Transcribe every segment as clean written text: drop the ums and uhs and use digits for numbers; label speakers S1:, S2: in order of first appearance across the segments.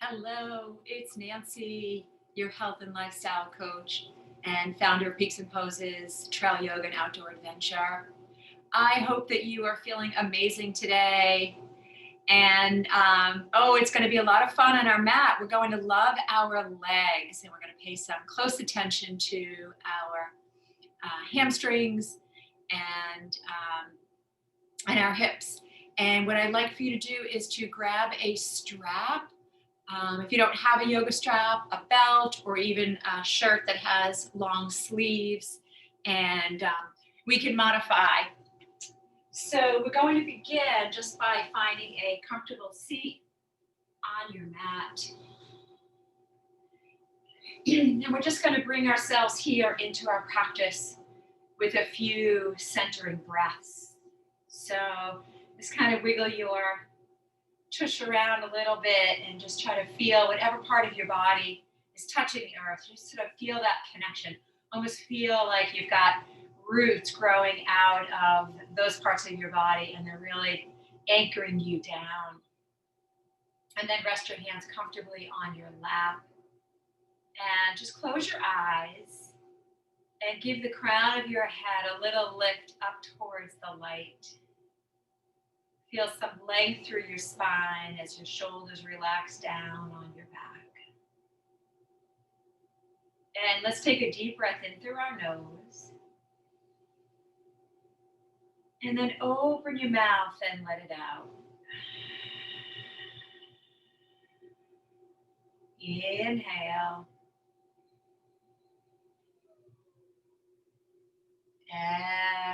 S1: Hello, it's Nancy, your health and lifestyle coach and founder of Peaks and Poses, Trail Yoga and Outdoor Adventure. I hope that you are feeling amazing today. And it's going to be a lot of fun on our mat. We're going to love our legs and we're going to pay some close attention to our hamstrings and our hips. And what I'd like for you to do is to grab a strap. If you don't have a yoga strap, a belt, or even a shirt that has long sleeves, and we can modify. So we're going to begin just by finding a comfortable seat on your mat. And we're just going to bring ourselves here into our practice with a few centering breaths. So just kind of wiggle your tush around a little bit and just try to feel whatever part of your body is touching the earth. Just sort of feel that connection. Almost feel like you've got roots growing out of those parts of your body and they're really anchoring you down. And then rest your hands comfortably on your lap. And just close your eyes and give the crown of your head a little lift up towards the light. Feel some length through your spine as your shoulders relax down on your back. And let's take a deep breath in through our nose. And then open your mouth and let it out. Inhale.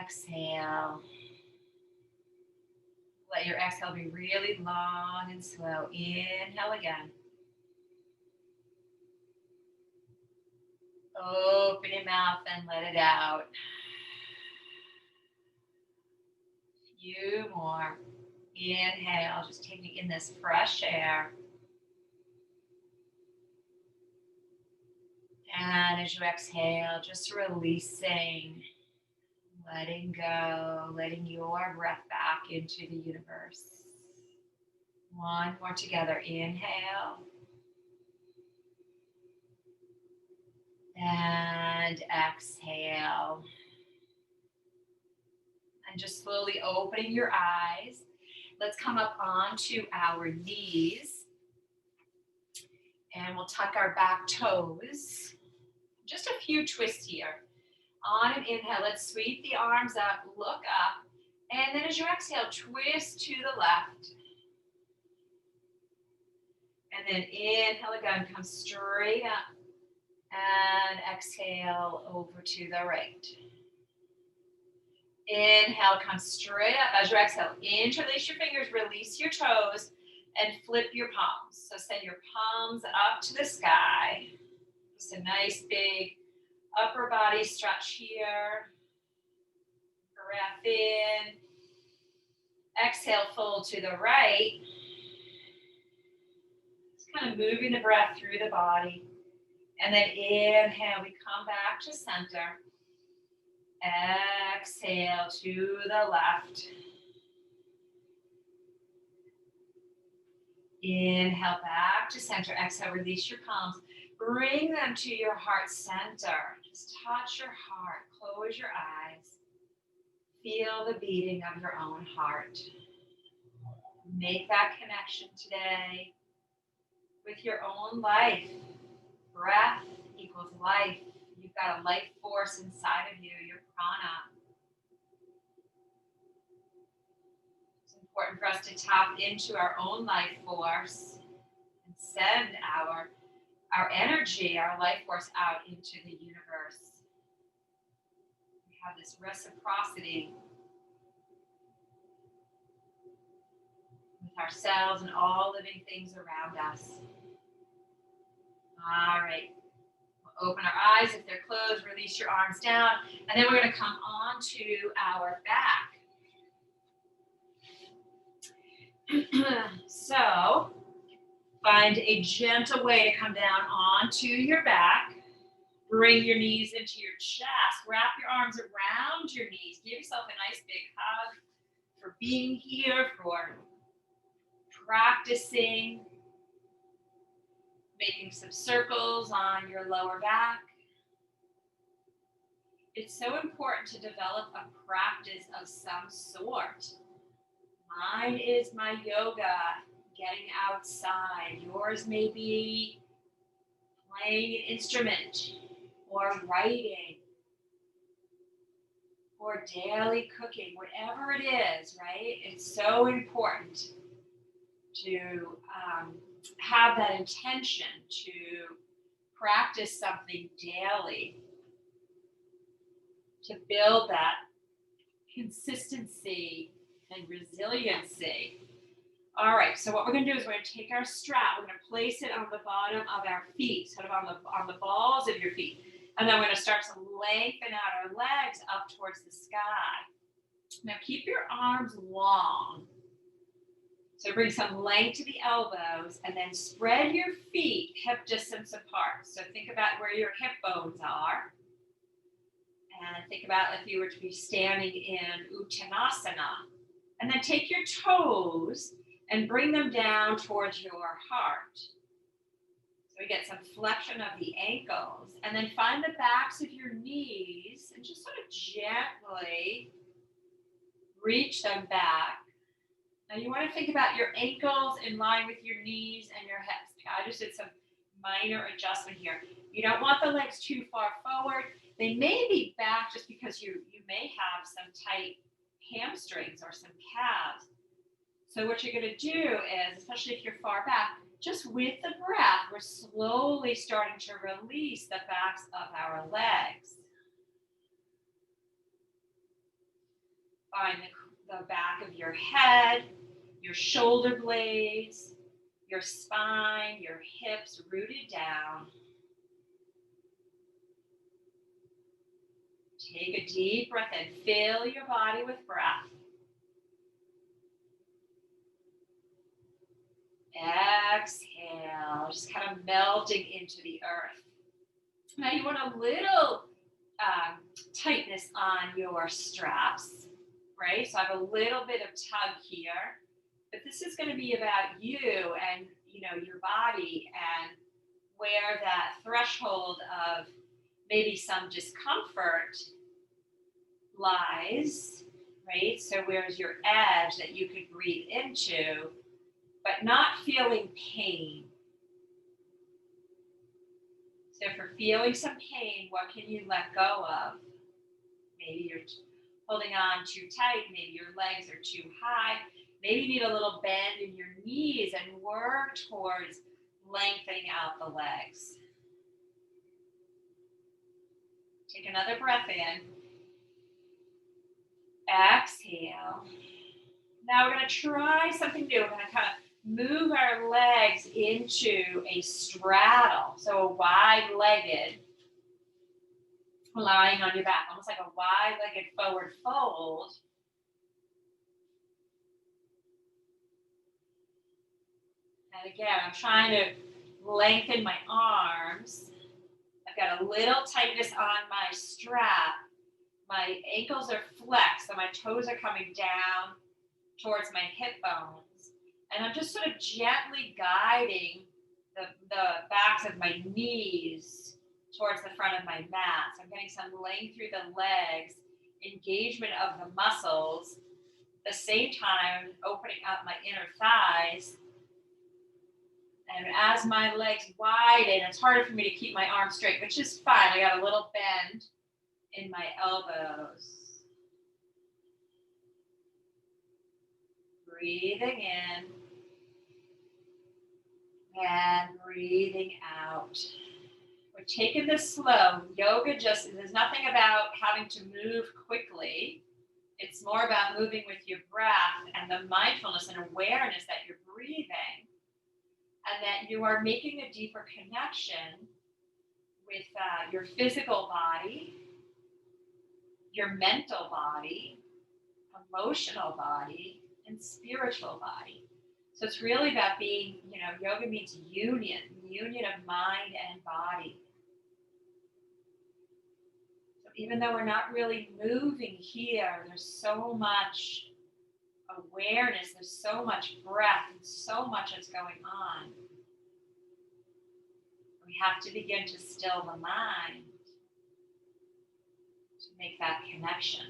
S1: Exhale. Let your exhale be really long and slow. Inhale again. Open your mouth and let it out. Few more. Inhale, just taking in this fresh air. And as you exhale, just releasing, letting go, letting your breath back into the universe. One more together. Inhale. And exhale. And just slowly opening your eyes. Let's come up onto our knees. And we'll tuck our back toes. Just a few twists here. On an inhale, let's sweep the arms up, look up. And then as you exhale, twist to the left. And then inhale again, come straight up. And exhale over to the right. Inhale, come straight up. As you exhale, interlace your fingers, release your toes, and flip your palms. So send your palms up to the sky. Just a nice big upper body stretch here. Breath in. Exhale, fold to the right. Just kind of moving the breath through the body. And then inhale, we come back to center. Exhale to the left. Inhale back to center. Exhale, release your palms. Bring them to your heart center. Just touch your heart. Close your eyes. Feel the beating of your own heart. Make that connection today with your own life. Breath equals life. You've got a life force inside of you, your prana. It's important for us to tap into our own life force and send our energy, our life force out into the universe. We have this reciprocity with ourselves and all living things around us. All right. We'll open our eyes. If they're closed, release your arms down. And then we're going to come on to our back. So find a gentle way to come down onto your back. Bring your knees into your chest. Wrap your arms around your knees. Give yourself a nice big hug for being here, for practicing. Making some circles on your lower back. It's so important to develop a practice of some sort. Mine is my yoga, getting outside. Yours may be playing an instrument or writing or daily cooking, whatever it is, right? It's so important to have that intention to practice something daily, to build that consistency and resiliency. All right, so what we're going to do is we're going to take our strap, we're going to place it on the bottom of our feet, sort of on the balls of your feet. And then we're going to start to lengthen out our legs up towards the sky. Now keep your arms long. So bring some length to the elbows and then spread your feet hip distance apart. So think about where your hip bones are. And think about if you were to be standing in Uttanasana. And then take your toes and bring them down towards your heart. So we get some flexion of the ankles. And then find the backs of your knees and just sort of gently reach them back. Now you want to think about your ankles in line with your knees and your hips. I just did some minor adjustment here. You don't want the legs too far forward. They may be back just because you may have some tight hamstrings or some calves. So what you're going to do is, especially if you're far back, just with the breath, we're slowly starting to release the backs of our legs. Find the back of your head, your shoulder blades, your spine, your hips rooted down. Take a deep breath in. Fill your body with breath. Exhale, just kind of melting into the earth. Now you want a little tightness on your straps, right? So I have a little bit of tug here, but this is going to be about you and your body and where that threshold of maybe some discomfort lies, right? So where's your edge that you could breathe into, but not feeling pain. So if you're feeling some pain, what can you let go of? Maybe you're holding on too tight, maybe your legs are too high, maybe you need a little bend in your knees and work towards lengthening out the legs. Take another breath in. Exhale. Now we're going to try something new. We're going to kind of move our legs into a straddle. So a wide-legged, lying on your back, almost like a wide-legged forward fold. And again, I'm trying to lengthen my arms. I've got a little tightness on my strap. My ankles are flexed, so my toes are coming down towards my hip bones. And I'm just sort of gently guiding the backs of my knees towards the front of my mat. So I'm getting some length through the legs, engagement of the muscles, at the same time opening up my inner thighs. And as my legs widen, it's harder for me to keep my arms straight, which is fine. I got a little bend in my elbows. Breathing in and breathing out. We're taking this slow. Yoga there's nothing about having to move quickly. It's more about moving with your breath and the mindfulness and awareness that you're breathing and that you are making a deeper connection with your physical body, your mental body, emotional body, and spiritual body. So it's really about being, yoga means union of mind and body. So even though we're not really moving here, there's so much awareness, there's so much breath, and so much is going on. We have to begin to still the mind to make that connection.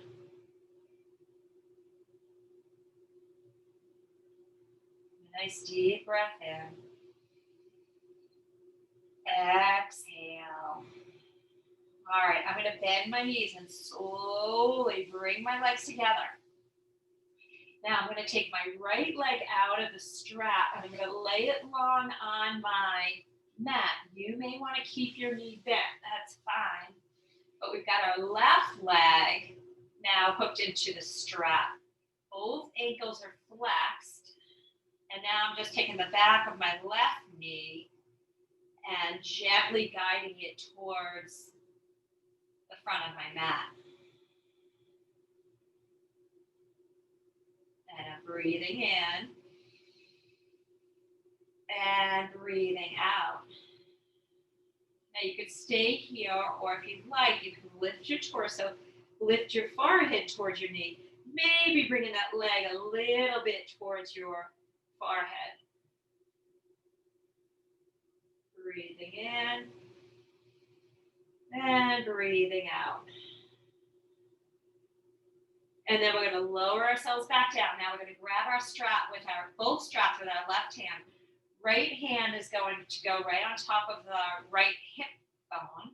S1: A nice deep breath in. Exhale. All right, I'm going to bend my knees and slowly bring my legs together. Now I'm going to take my right leg out of the strap and I'm going to lay it long on my mat. You may want to keep your knee bent. That's fine. But we've got our left leg now hooked into the strap. Both ankles are flexed. And now I'm just taking the back of my left knee and gently guiding it towards the front of my mat. And I'm breathing in and breathing out. Now you could stay here, or if you'd like, you can lift your torso, lift your forehead towards your knee, maybe bringing that leg a little bit towards your forehead. Breathing in and breathing out. And then we're going to lower ourselves back down. Now we're going to grab our strap with both straps with our left hand. Right hand is going to go right on top of the right hip bone.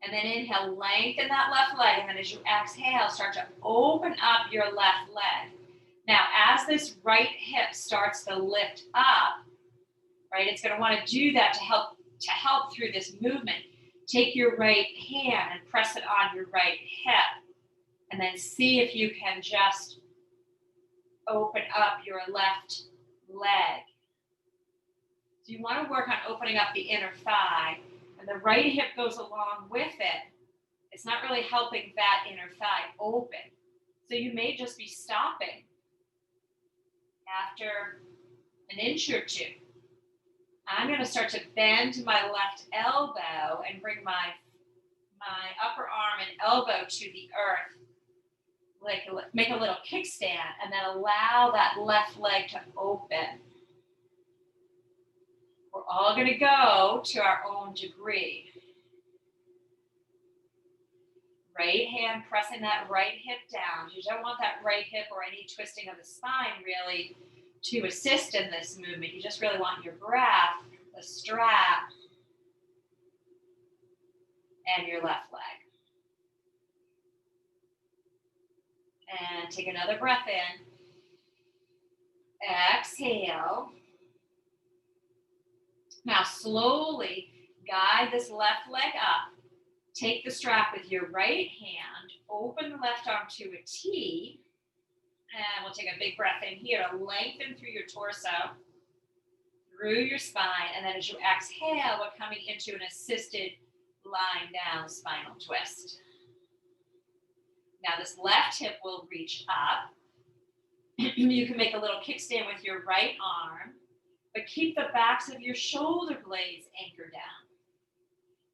S1: And then inhale, lengthen that left leg. And then as you exhale, start to open up your left leg. Now, as this right hip starts to lift up, right, it's going to want to do that to help through this movement. Take your right hand and press it on your right hip. And then see if you can just open up your left leg. So you want to work on opening up the inner thigh. And the right hip goes along with it. It's not really helping that inner thigh open. So you may just be stopping after an inch or two. I'm going to start to bend my left elbow and bring my upper arm and elbow to the earth. Make a little kickstand and then allow that left leg to open. We're all going to go to our own degree. Right hand pressing that right hip down. You don't want that right hip or any twisting of the spine really to assist in this movement. You just really want your breath, the strap, and your left leg. And take another breath in. Exhale. Now slowly guide this left leg up. Take the strap with your right hand. Open the left arm to a T. And we'll take a big breath in here to lengthen through your torso, through your spine. And then as you exhale, we're coming into an assisted lying down spinal twist. Now this left hip will reach up. You can make a little kickstand with your right arm, but keep the backs of your shoulder blades anchored down.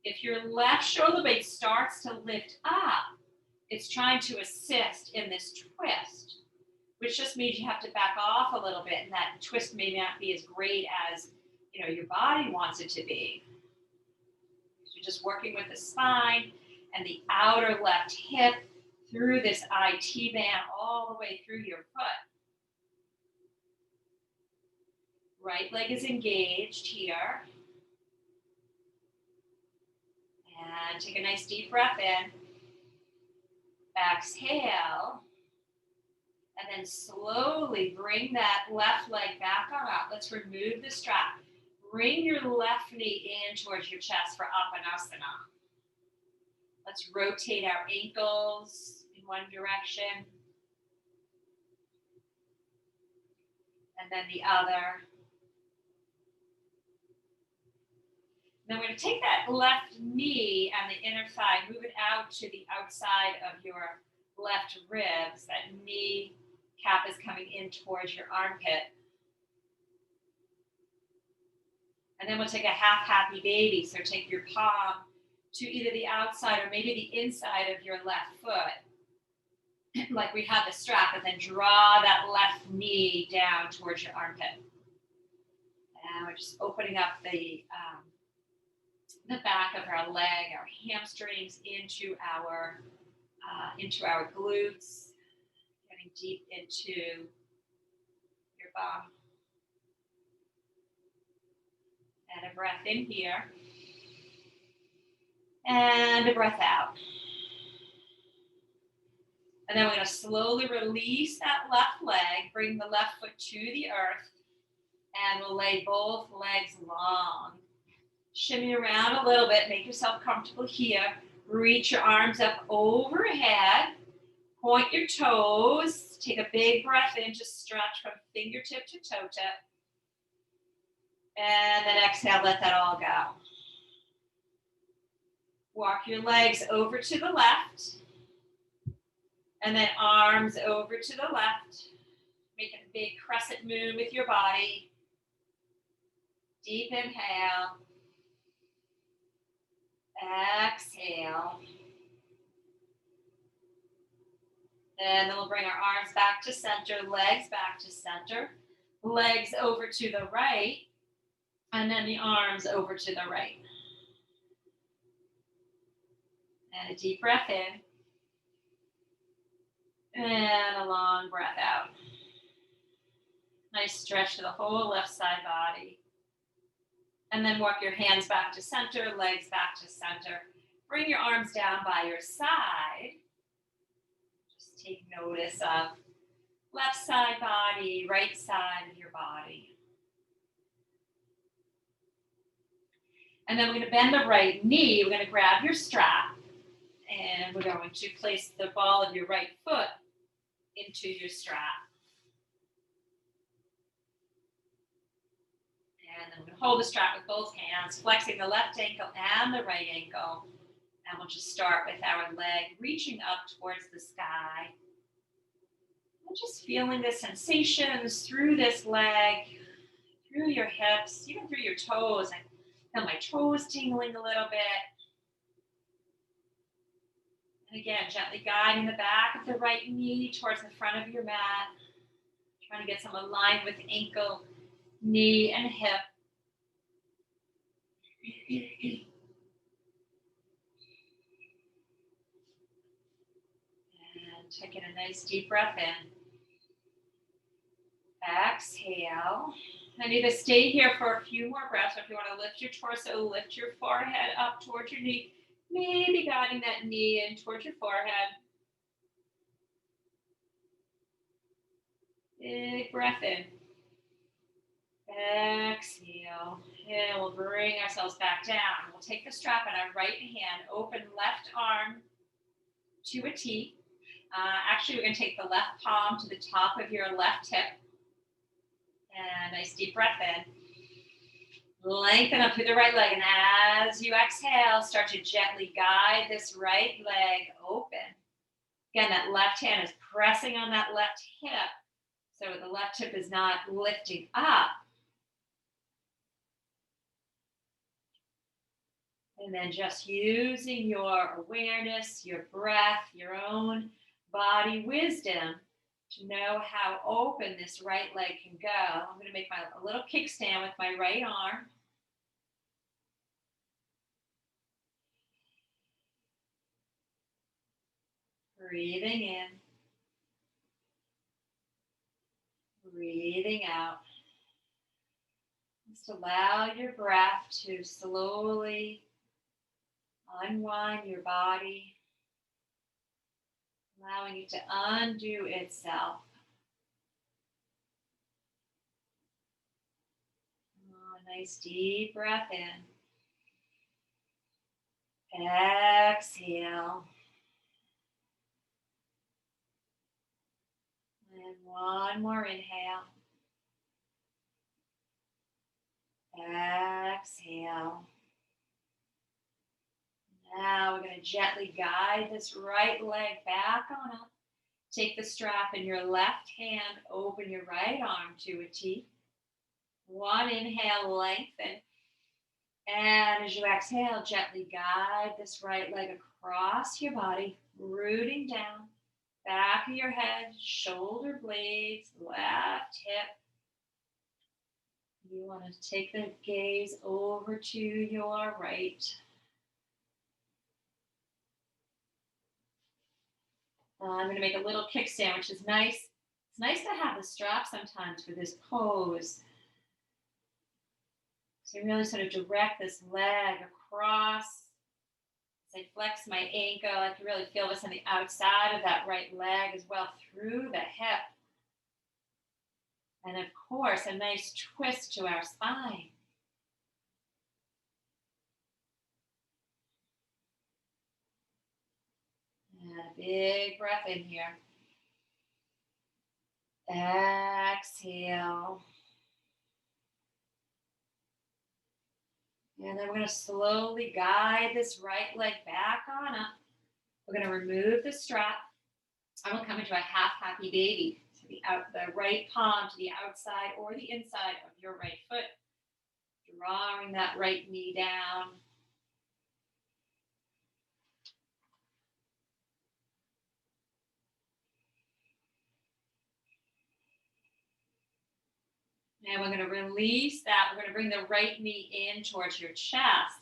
S1: If your left shoulder blade starts to lift up, it's trying to assist in this twist, which just means you have to back off a little bit, and that twist may not be as great as your body wants it to be. So just working with the spine and the outer left hip through this IT band all the way through your foot. Right leg is engaged here. And take a nice deep breath in. Exhale. And then slowly bring that left leg back on up. Let's remove the strap. Bring your left knee in towards your chest for Apanasana. Let's rotate our ankles in one direction. And then the other. Then we're going to take that left knee and the inner thigh, move it out to the outside of your left ribs. That knee cap is coming in towards your armpit. And then we'll take a half happy baby. So take your palm to either the outside or maybe the inside of your left foot, like we have the strap, and then draw that left knee down towards your armpit. And we're just opening up the the back of our leg, our hamstrings into our glutes, getting deep into your bum. And a breath in here. And a breath out. And then we're going to slowly release that left leg, bring the left foot to the earth, and we'll lay both legs long. Shimmy around a little bit, make yourself comfortable here. Reach your arms up overhead. Point your toes. Take a big breath in to stretch from fingertip to toe tip. And then exhale, let that all go. Walk your legs over to the left. And then arms over to the left. Make a big crescent moon with your body. Deep inhale. Exhale. And then we'll bring our arms back to center, legs back to center, legs over to the right, and then the arms over to the right. And a deep breath in. And a long breath out. Nice stretch to the whole left side body. And then walk your hands back to center, legs back to center. Bring your arms down by your side. Just take notice of left side body, right side of your body. And then we're going to bend the right knee. We're going to grab your strap. And we're going to place the ball of your right foot into your strap. And then we're going to hold the strap with both hands, flexing the left ankle and the right ankle. And we'll just start with our leg reaching up towards the sky. And just feeling the sensations through this leg, through your hips, even through your toes. I feel my toes tingling a little bit. And again, gently guiding the back of the right knee towards the front of your mat. Trying to get some alignment with ankle, knee, and hip. And taking a nice deep breath in. Exhale. And either stay here for a few more breaths, or if you want to lift your torso, lift your forehead up towards your knee. Maybe guiding that knee in towards your forehead. Big breath in. Exhale. And we'll bring ourselves back down. We'll take the strap in our right hand, open left arm to a T. Actually, we're going to take the left palm to the top of your left hip. And nice deep breath in. Lengthen up through the right leg. And as you exhale, start to gently guide this right leg open. Again, that left hand is pressing on that left hip. So the left hip is not lifting up. And then just using your awareness, your breath, your own body wisdom to know how open this right leg can go. I'm going to make a little kickstand with my right arm. Breathing in. Breathing out. Just allow your breath to slowly unwind your body, allowing it to undo itself. Nice deep breath in. Exhale. And one more inhale. Exhale. Now we're going to gently guide this right leg back on up. Take the strap in your left hand, open your right arm to a T. One inhale, lengthen. And as you exhale, gently guide this right leg across your body, rooting down, back of your head, shoulder blades, left hip, You want to take the gaze over to your right. I'm going to make a little kickstand, which is nice. It's nice to have the strap sometimes for this pose. So you really sort of direct this leg across. As I flex my ankle, I can really feel this on the outside of that right leg as well, through the hip. And of course, a nice twist to our spine. And a big breath in here. Exhale. And then we're going to slowly guide this right leg back on up. We're going to remove the strap. I will come into a half happy baby. So the right palm to the outside or the inside of your right foot. Drawing that right knee down. And we're going to release that. We're going to bring the right knee in towards your chest.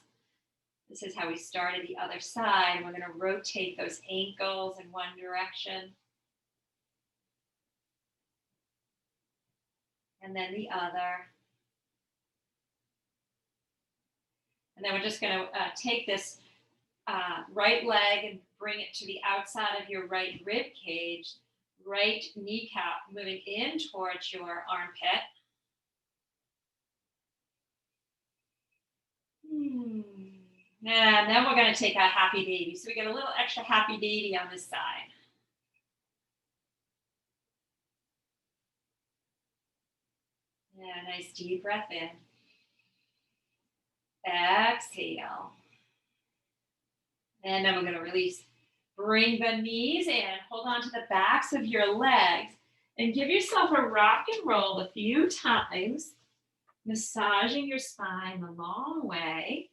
S1: This is how we started the other side. And we're going to rotate those ankles in one direction. And then the other. And then we're just going to take this right leg and bring it to the outside of your right rib cage. Right kneecap moving in towards your armpit. And then we're going to take a happy baby. So we get a little extra happy baby on this side. Yeah, nice deep breath in. Exhale. And then we're going to release. Bring the knees in. Hold on to the backs of your legs. And give yourself a rock and roll a few times. Massaging your spine the long way.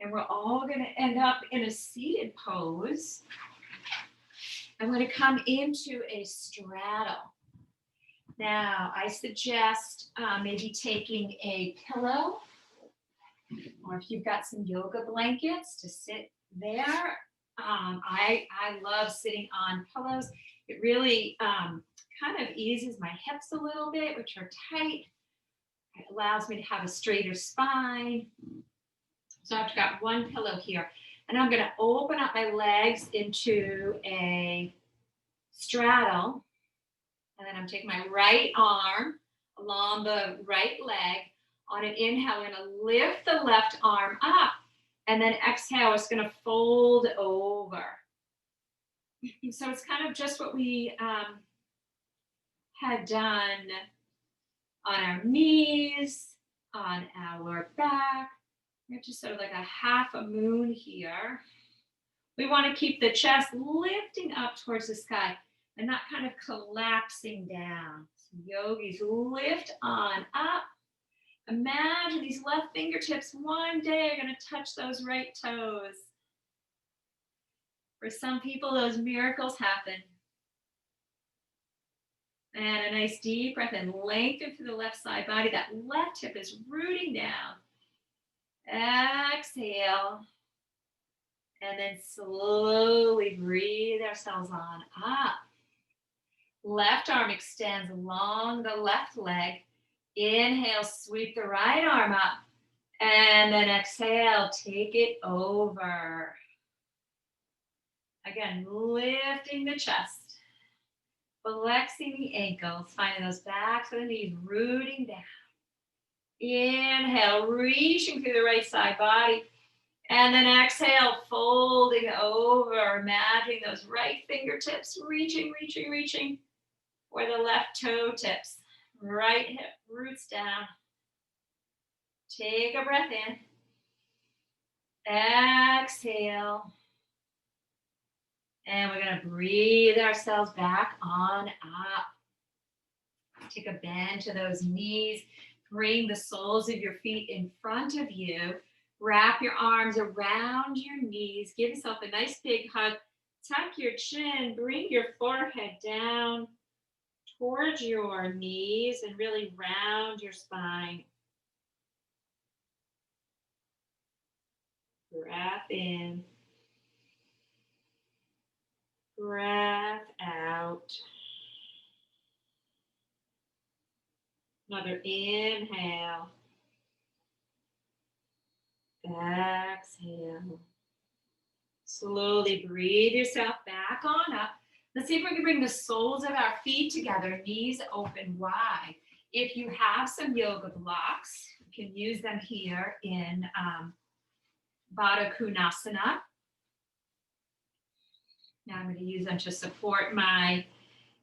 S1: And we're all going to end up in a seated pose. I'm going to come into a straddle. Now, I suggest maybe taking a pillow, or if you've got some yoga blankets to sit there. I love sitting on pillows. It really kind of eases my hips a little bit, which are tight. It allows me to have a straighter spine. So I've got one pillow here, and I'm going to open up my legs into a straddle, and then I'm taking my right arm along the right leg. On an inhale, I'm going to lift the left arm up, and then exhale, it's going to fold over. So it's kind of just what we had done on our knees, on our back. We have just sort of like a half a moon here. We want to keep the chest lifting up towards the sky and not kind of collapsing down. So yogis, lift on up. Imagine these left fingertips one day are going to touch those right toes. For some people, those miracles happen. And a nice deep breath in. Lengthen through the left side body. That left hip is rooting down. Exhale. And then slowly breathe ourselves on up. Left arm extends along the left leg. Inhale, sweep the right arm up. And then exhale, take it over. Again, lifting the chest. Flexing the ankles, finding those backs of the knees rooting down. Inhale, reaching through the right side body. And then exhale, folding over, imagining those right fingertips reaching for the left toe tips. Right hip roots down. Take a breath in. Exhale. And we're going to breathe ourselves back on up. Take a bend to those knees. Bring the soles of your feet in front of you. Wrap your arms around your knees. Give yourself a nice big hug. Tuck your chin. Bring your forehead down towards your knees and really round your spine. Breath in. Breath out. Another inhale. Exhale. Slowly breathe yourself back on up. Let's see if we can bring the soles of our feet together, knees open wide. If you have some yoga blocks, you can use them here in Baddha Konasana. Now I'm going to use them to support my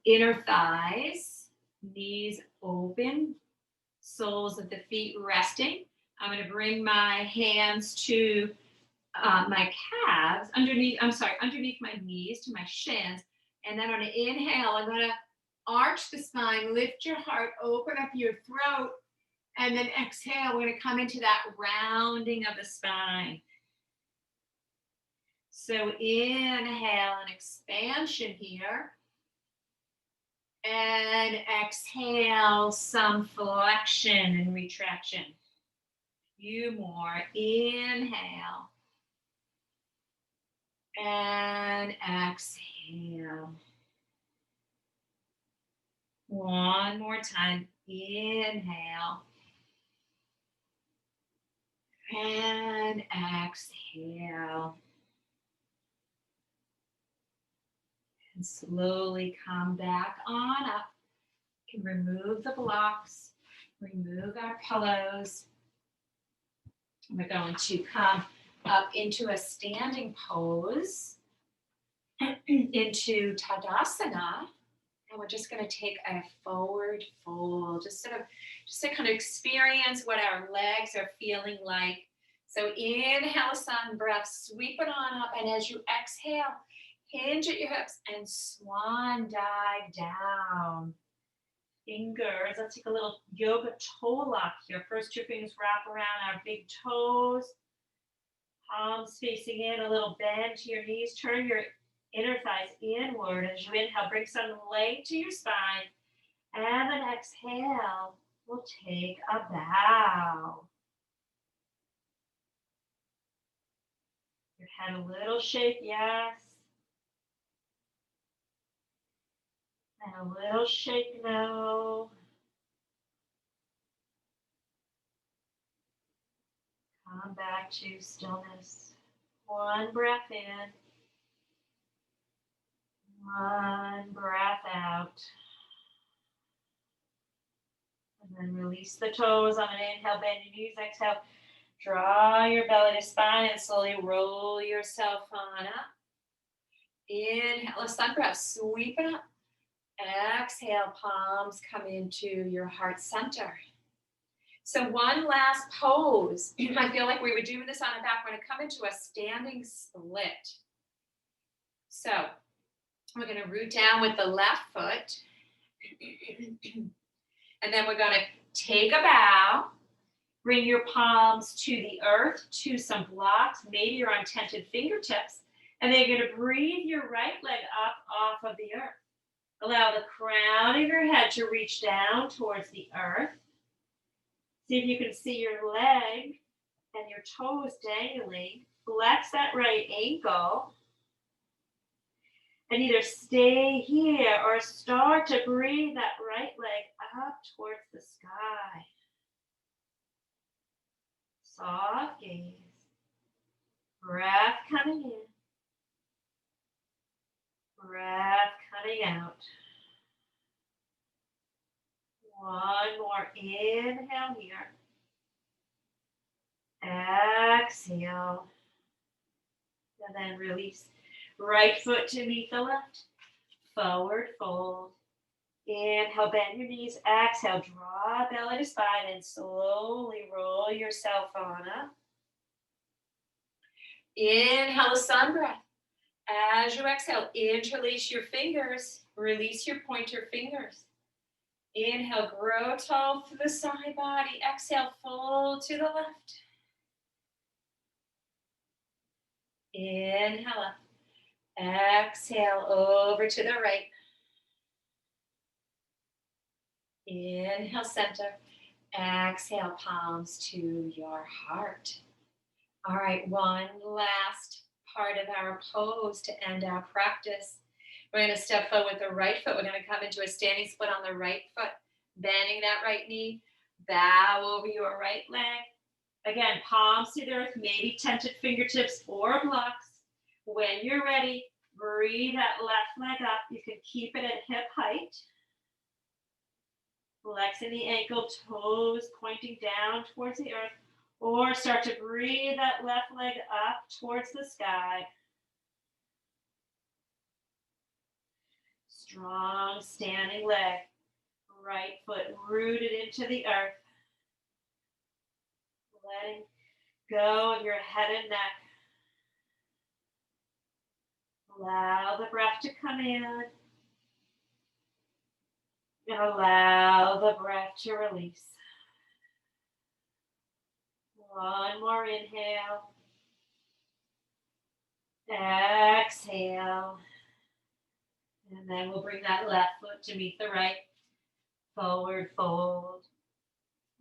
S1: inner thighs, knees open, soles of the feet resting. I'm going to bring my hands to my calves, underneath my knees to my shins. And then on an inhale, I'm going to arch the spine, lift your heart, open up your throat. And then exhale, we're going to come into that rounding of the spine. So inhale, an expansion here. And exhale, some flexion and retraction. Few more. Inhale. And exhale. One more time. Inhale. And exhale. And slowly come back on up. You can remove the blocks, remove our pillows. We're going to come up into a standing pose, into Tadasana. And we're just going to take a forward fold, just to kind of experience what our legs are feeling like. So inhale, sun breath, sweep it on up. And as you exhale, hinge at your hips and swan dive down. Fingers, let's take a little yoga toe lock here. First, your fingers wrap around our big toes. Palms facing in, a little bend to your knees. Turn your inner thighs inward. As you inhale, bring some length to your spine. And then exhale, we'll take a bow. Your head a little shake, yes. And a little shake, no. Come back to stillness. One breath in. One breath out. And then release the toes on an inhale, bend your knees, exhale. Draw your belly to spine and slowly roll yourself on up. Inhale, a sun breath, sweep it up. Exhale, palms come into your heart center. So one last pose. I feel like we would do this on our back. We're going to come into a standing split. So we're going to root down with the left foot. And then we're going to take a bow. Bring your palms to the earth, to some blocks, maybe your untented fingertips. And then you're going to breathe your right leg up off of the earth. Allow the crown of your head to reach down towards the earth. See if you can see your leg and your toes dangling. Flex that right ankle. And either stay here or start to bring that right leg up towards the sky. Soft gaze. Breath coming in. Breath coming out. One more inhale here. Exhale. And then release. Right foot to meet the left. Forward fold. Inhale, bend your knees. Exhale, draw belly to spine and slowly roll yourself on up. Inhale, a sun breath. As you exhale, interlace your fingers. Release your pointer fingers. Inhale, grow tall through the side body. Exhale, fold to the left. Inhale up. Exhale, over to the right. Inhale, center. Exhale, palms to your heart. All right, one last part of our pose to end our practice. We're going to step forward with the right foot. We're going to come into a standing split on the right foot, bending that right knee. Bow over your right leg. Again, palms to the earth, maybe tented fingertips or blocks. When you're ready, breathe that left leg up. You can keep it at hip height. Flexing the ankle, toes pointing down towards the earth. Or start to breathe that left leg up towards the sky. Strong standing leg. Right foot rooted into the earth. Letting go of your head and neck. Allow the breath to come in. And allow the breath to release. One more inhale. Exhale. And then we'll bring that left foot to meet the right. Forward fold.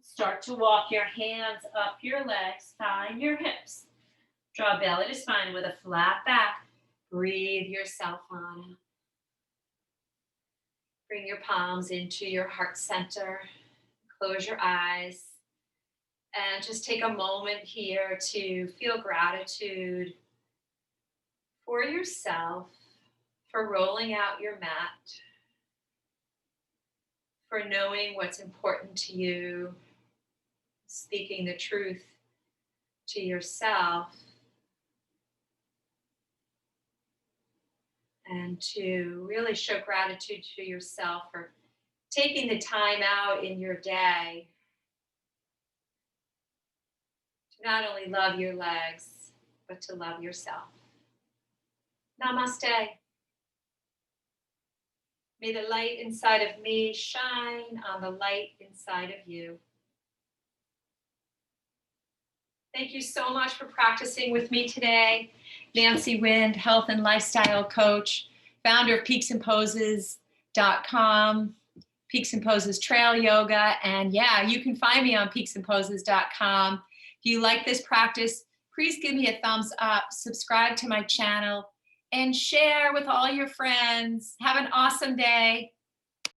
S1: Start to walk your hands up your legs, find your hips. Draw belly to spine with a flat back. Breathe yourself on. Bring your palms into your heart center. Close your eyes. And just take a moment here to feel gratitude for yourself, for rolling out your mat, for knowing what's important to you, speaking the truth to yourself, and to really show gratitude to yourself for taking the time out in your day to not only love your legs, but to love yourself. Namaste. May the light inside of me shine on the light inside of you. Thank you so much for practicing with me today. Nancy Wind, health and lifestyle coach, founder of peaksandposes.com, Peaks and Poses Trail Yoga. And yeah, you can find me on peaksandposes.com. If you like this practice, please give me a thumbs up, subscribe to my channel, and share with all your friends. Have an awesome day.